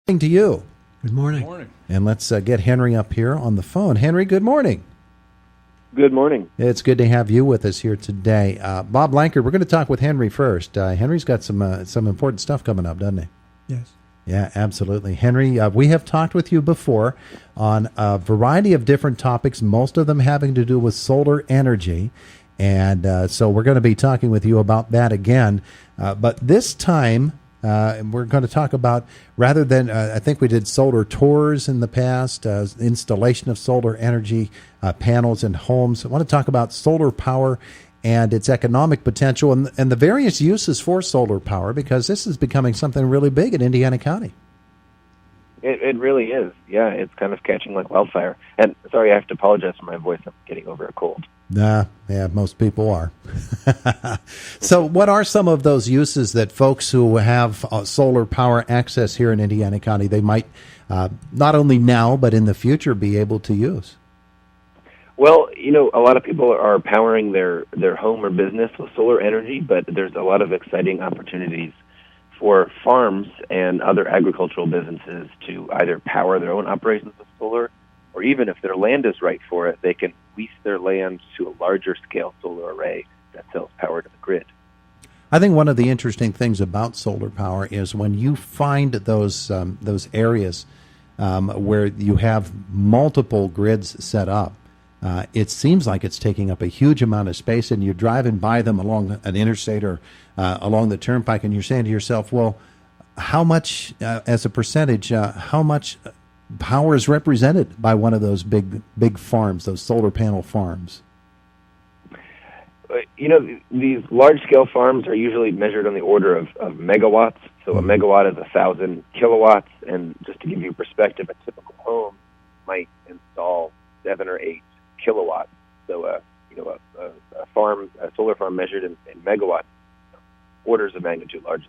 To you. Good morning. Good morning. And let's get Henry up here on the phone. Henry, good morning. Good morning. It's good to have you with us here today. Bob Lanker, we're going to talk with Henry first. Henry's got some important stuff coming up, doesn't he? Yes. Yeah, absolutely. Henry, we have talked with you before on a variety of different topics, most of them having to do with solar energy. And so we're going to be talking with you about that again. But this time, we're going to talk about, rather than, I think we did solar tours in the past, installation of solar energy panels in homes. I want to talk about solar power and its economic potential and the various uses for solar power, because this is becoming something really big in Indiana County. It really is. Yeah, it's kind of catching like wildfire. And sorry, I have to apologize for my voice. I'm getting over a cold. Yeah, most people are. So what are some of those uses that folks who have solar power access here in Indiana County, they might not only now but in the future be able to use? Well, a lot of people are powering their home or business with solar energy, but there's a lot of exciting opportunities for farms and other agricultural businesses to either power their own operations with solar, or even if their land is right for it, they can lease their land to a larger scale solar array that sells power to the grid. I think one of the interesting things about solar power is when you find those areas where you have multiple grids set up, it seems like it's taking up a huge amount of space, and you're driving by them along an interstate or along the turnpike, and you're saying to yourself, well, how much, as a percentage, how much power is represented by one of those big farms, those solar panel farms? These large-scale farms are usually measured on the order of megawatts. So a megawatt is 1,000 kilowatts. And just to give you perspective, a typical home might install 7 or 8 kilowatts. So a solar farm measured in megawatts, orders of magnitude larger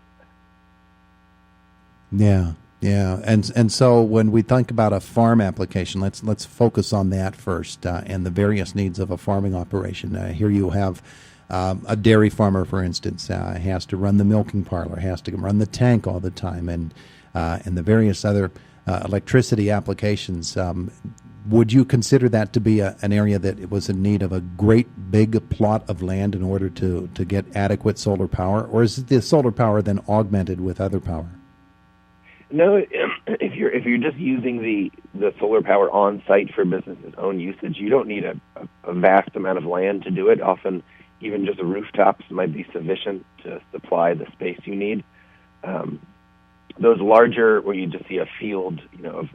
than that. Yeah, and so when we think about a farm application, let's focus on that first and the various needs of a farming operation. Here you have a dairy farmer, for instance, has to run the milking parlor, has to run the tank all the time, and the various other electricity applications. Would you consider that to be an area that it was in need of a great big plot of land in order to get adequate solar power, or is the solar power then augmented with other power? No, if you're just using the solar power on site for business's own usage, you don't need a vast amount of land to do it. Often, even just rooftops might be sufficient to supply the space you need. Those larger, where you just see a field,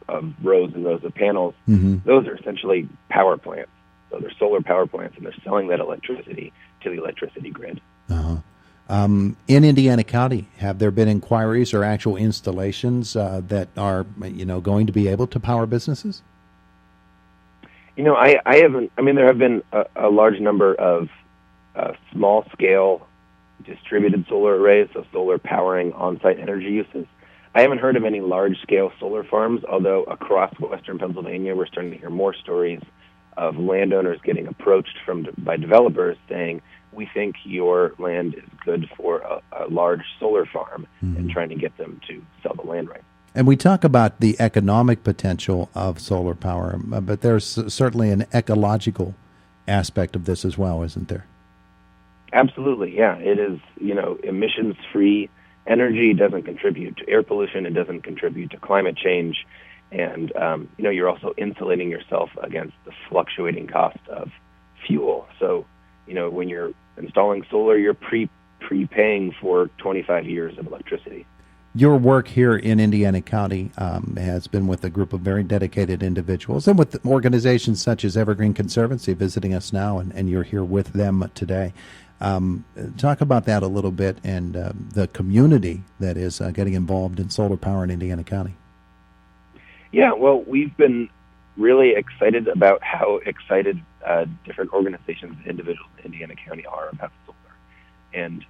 of rows and rows of panels, those are essentially power plants. So they're solar power plants, and they're selling that electricity to the electricity grid. In Indiana County, have there been inquiries or actual installations that are, going to be able to power businesses? I haven't. I mean, there have been a large number of small-scale distributed solar arrays, so solar powering on-site energy uses. I haven't heard of any large-scale solar farms, although across western Pennsylvania, we're starting to hear more stories of landowners getting approached by developers saying, we think your land is good for a large solar farm, and trying to get them to sell the land right. And we talk about the economic potential of solar power, but there's certainly an ecological aspect of this as well, isn't there? Absolutely, yeah. It is, emissions-free energy. Doesn't contribute to air pollution. It doesn't contribute to climate change. And, you're also insulating yourself against the fluctuating cost of fuel. So, when you're installing solar, you're prepaying for 25 years of electricity. Your work here in Indiana County has been with a group of very dedicated individuals and with organizations such as Evergreen Conservancy visiting us now, and you're here with them today. Talk about that a little bit and the community that is getting involved in solar power in Indiana County. Yeah, well, we've been really excited about how excited different organizations and individuals in Indiana County are about solar. And,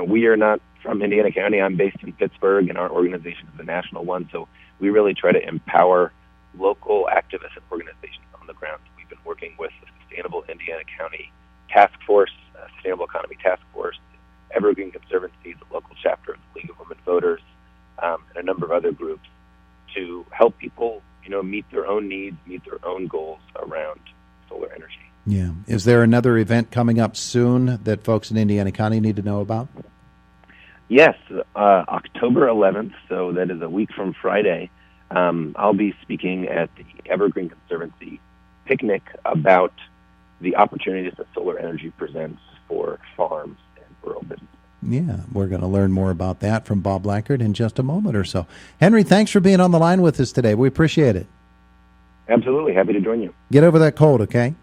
we are not from Indiana County. I'm based in Pittsburgh, and our organization is a national one. So we really try to empower local activists and organizations on the ground. We've been working with the Sustainable Indiana County Task Force, Sustainable Economy Task Force, Evergreen Conservancy, the local chapter of the League of Women Voters, and a number of other groups to help people, meet their own needs, meet their own goals around solar energy. Yeah. Is there another event coming up soon that folks in Indiana County need to know about? Yes, October 11th, so that is a week from Friday. I'll be speaking at the Evergreen Conservancy picnic about the opportunities that solar energy presents for farms and rural businesses. Yeah, we're going to learn more about that from Bob Blankard in just a moment or so. Henry, thanks for being on the line with us today. We appreciate it. Absolutely. Happy to join you. Get over that cold, okay?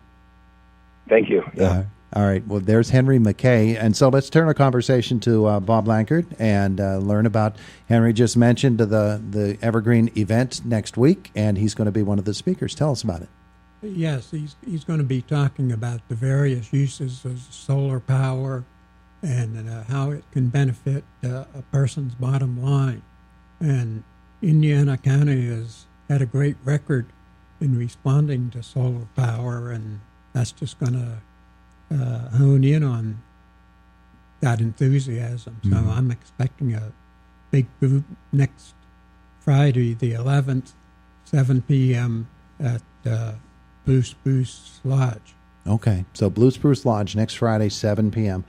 Thank you. Yeah. All right. Well, there's Henry McKay. And so let's turn our conversation to Bob Blankard and learn about, Henry just mentioned the Evergreen event next week, and he's going to be one of the speakers. Tell us about it. Yes, he's going to be talking about the various uses of solar power and how it can benefit a person's bottom line. And Indiana County has had a great record in responding to solar power, and that's just going to hone in on that enthusiasm. So I'm expecting a big group next Friday, the 11th, 7 p.m. at Blue Spruce Lodge. Okay. So Blue Spruce Lodge next Friday, 7 p.m.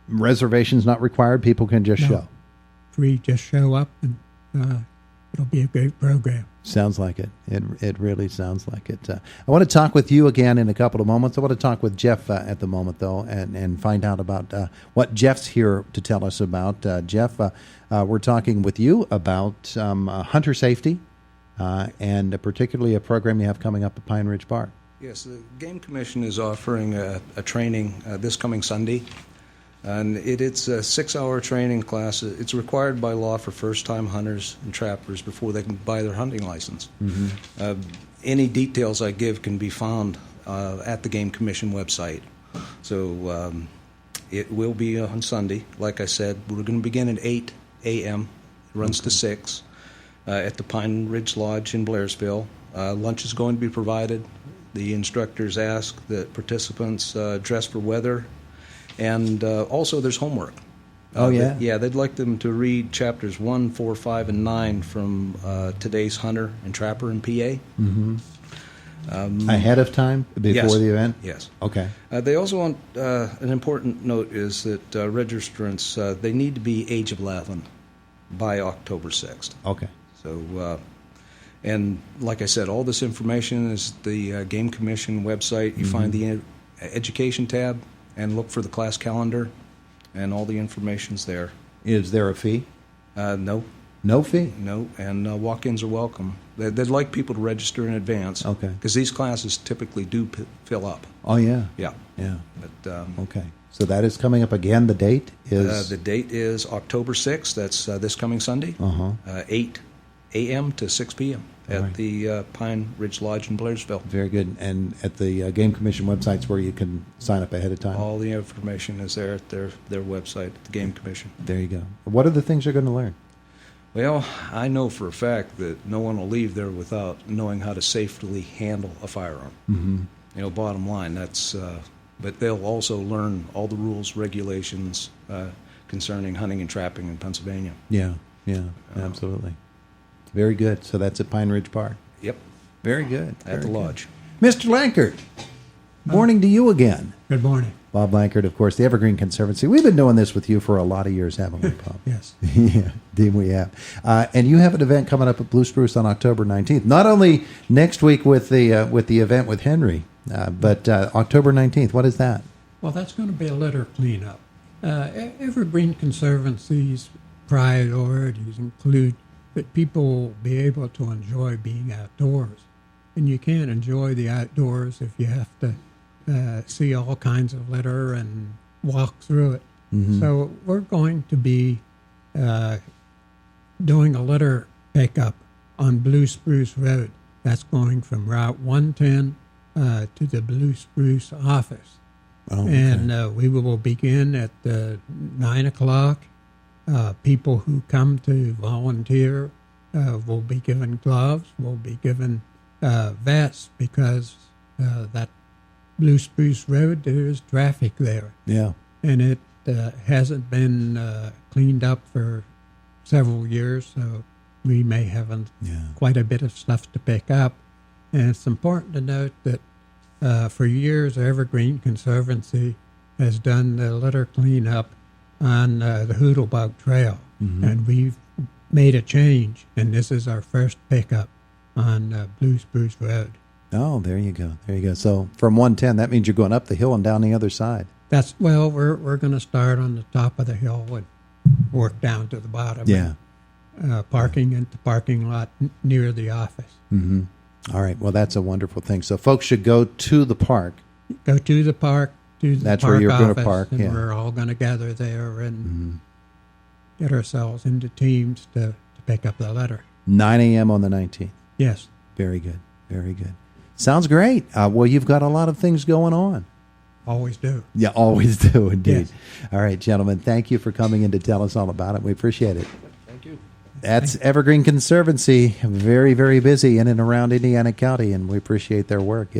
Reservations not required. People can just show. Free, just show up, and it'll be a great program. Sounds like it. It really sounds like it. I want to talk with you again in a couple of moments. I want to talk with Jeff at the moment, though, and find out about what Jeff's here to tell us about. Jeff, we're talking with you about hunter safety and particularly a program you have coming up at Pine Ridge Park. Yes, the Game Commission is offering a training this coming Sunday, and it's a 6-hour training class. It's required by law for first-time hunters and trappers before they can buy their hunting license. Any details I give can be found at the Game Commission website. So it will be on Sunday. Like I said, we're going to begin at 8 a.m. It runs to 6 at the Pine Ridge Lodge in Blairsville. Lunch is going to be provided. The instructors ask that participants dress for weather, and also there's homework. They'd like them to read chapters 1, 4, 5, and 9 from today's Hunter and Trapper in PA. Ahead of time, before the event? Yes. Okay. They also want, an important note is that registrants, they need to be age 11 by October 6th. Okay. So, and like I said, all this information is the Game Commission website. You find the education tab and look for the class calendar, and all the information's there. Is there a fee? No. No fee? No, and walk-ins are welcome. They'd like people to register in advance. Okay. Because these classes typically do fill up. Oh, yeah. Yeah. Yeah. But, okay. So that is coming up again. The date is? The date is October 6th. That's this coming Sunday. 8 a.m. to 6 p.m. at the Pine Ridge Lodge in Blairsville. Very good. And at the Game Commission websites where you can sign up ahead of time? All the information is there at their website, the Game Commission. There you go. What are the things you're going to learn? Well, I know for a fact that no one will leave there without knowing how to safely handle a firearm. Bottom line, that's... but they'll also learn all the rules, regulations concerning hunting and trapping in Pennsylvania. Yeah, absolutely. Very good. So that's at Pine Ridge Park. Yep. Very good. At the lodge. Mr. Blankard, morning to you again. Good morning. Bob Blankard, of course, the Evergreen Conservancy. We've been doing this with you for a lot of years, haven't we, Bob? Yes. Yeah, indeed we have. And you have an event coming up at Blue Spruce on October 19th. Not only next week with the event with Henry, but October 19th. What is that? Well, that's going to be a litter cleanup. Evergreen Conservancy's priorities include that people will be able to enjoy being outdoors. And you can't enjoy the outdoors if you have to see all kinds of litter and walk through it. So we're going to be doing a litter pickup on Blue Spruce Road. That's going from Route 110 to the Blue Spruce office. Oh, okay. And we will begin at 9 o'clock. People who come to volunteer will be given gloves, will be given vests, because that Blue Spruce Road, there's traffic there. Yeah. And it hasn't been cleaned up for several years, so we may have quite a bit of stuff to pick up. And it's important to note that for years, Evergreen Conservancy has done the litter cleanup on the Hoodlebug Trail. And we've made a change, and this is our first pickup on Blue Spruce Road. Oh, there you go. There you go. So from 110, that means you're going up the hill and down the other side. We're going to start on the top of the hill and work down to the bottom. Yeah. Parking at the parking lot near the office. All right. Well, that's a wonderful thing. So folks should go to the park. Go to the park, to the That's park where you're office, going to park. and Yeah. we're all going to gather there and get ourselves into teams to pick up the litter. 9 a.m. on the 19th. Yes. Very good. Very good. Sounds great. Well, you've got a lot of things going on. Always do. Yeah, always do, indeed. Yes. All right, gentlemen, thank you for coming in to tell us all about it. We appreciate it. Thank you. That's Evergreen Conservancy. Very, very busy in and around Indiana County, and we appreciate their work.